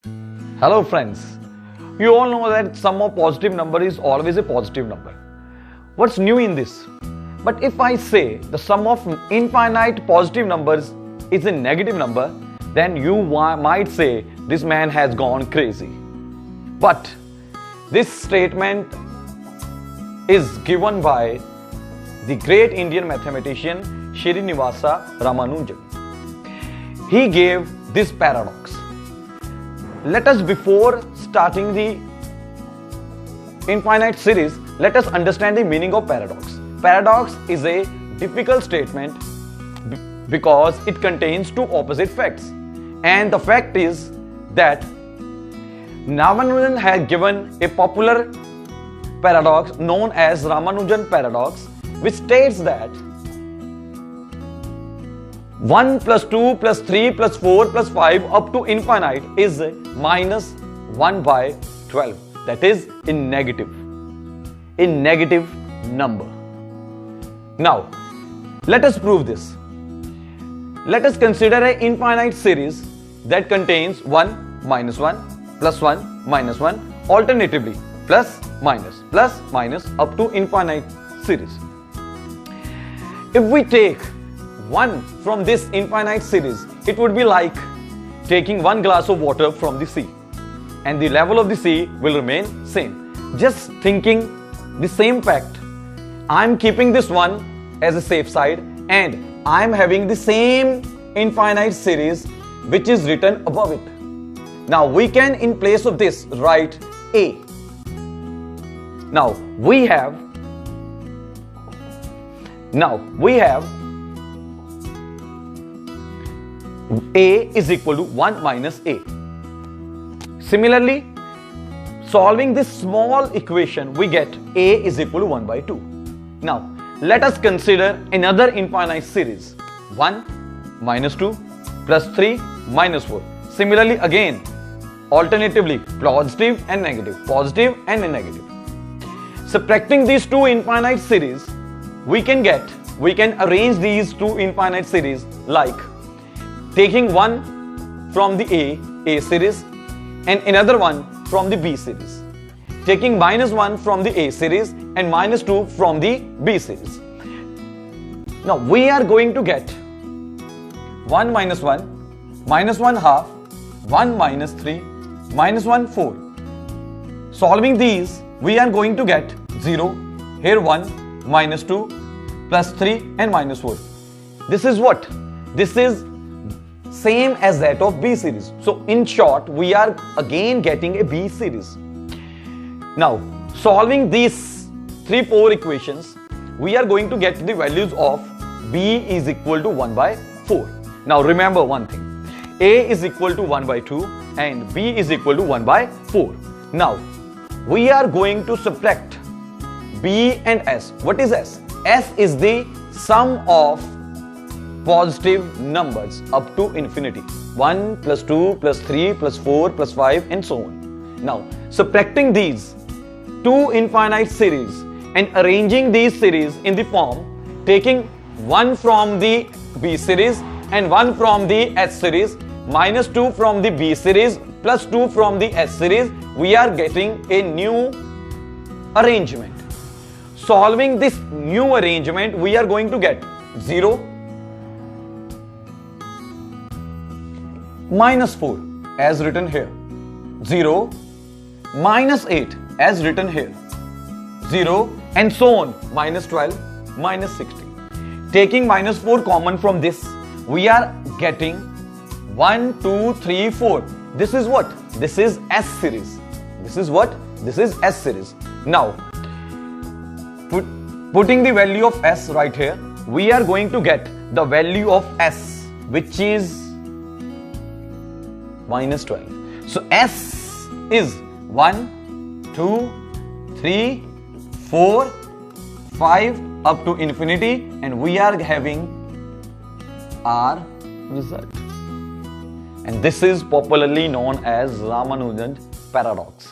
Hello friends, you all know that sum of positive number is always a positive number. What's new in this? But if I say the sum of infinite positive numbers is a negative number, then you might say this man has gone crazy. But this statement is given by the great Indian mathematician Srinivasa Ramanujan. He gave this paradox. Let us, before starting the infinite series, let us understand the meaning of paradox. Paradox is a difficult statement because it contains two opposite facts. And the fact is that Ramanujan had given a popular paradox known as Ramanujan paradox, which states that 1 plus 2 plus 3 plus 4 plus 5 up to infinite is minus 1 by 12. That is in negative number. Now, let us prove this. Let us consider an infinite series that contains 1 minus 1 plus 1 minus 1 alternatively plus minus up to infinite series. If we take 1 from this infinite series, it would be like taking 1 glass of water from the sea, and the level of the sea will remain same. Just thinking the same fact, I am keeping this one as a safe side and I am having the same infinite series which is written above it. Now we can, in place of this, write A. Now we have A is equal to 1 minus A. Similarly, solving this small equation, we get A is equal to 1 by 2. Now, let us consider another infinite series. 1 minus 2 plus 3 minus 4. Similarly, again, alternatively, positive and negative. Subtracting these two infinite series, we can arrange these two infinite series like taking one from the A series and another one from the B series. Taking minus 1 from the A series and minus 2 from the B series. Now we are going to get 1 minus 1, minus 1 half, 1 minus 3, minus 1 4. Solving these, we are going to get 0, here 1, minus 2, plus 3 and minus 4. This is what? This is same as that of B series. So in short, we are again getting a B series. Now, solving these 3-4 equations, we are going to get the values of B is equal to 1 by 4. Now remember one thing, A is equal to 1 by 2 and B is equal to 1 by 4. Now, we are going to subtract B and S. What is S? S is the sum of positive numbers up to infinity. 1 plus 2 plus 3 plus 4 plus 5 and so on. Now, subtracting these two infinite series and arranging these series in the form, taking 1 from the B series and 1 from the S series, minus 2 from the B series plus 2 from the S series, we are getting a new arrangement. Solving this new arrangement, we are going to get 0, minus 4 as written here, 0, minus 8 as written here, 0 and so on, minus 12, minus 16. Taking minus 4 common from this, we are getting 1, 2, 3, 4. This is what? This is S series. This is what? This is S series. Now, putting the value of S right here, we are going to get the value of S, which is minus 12. So S is 1, 2, 3, 4, 5 up to infinity, and we are having our result. And this is popularly known as Ramanujan paradox.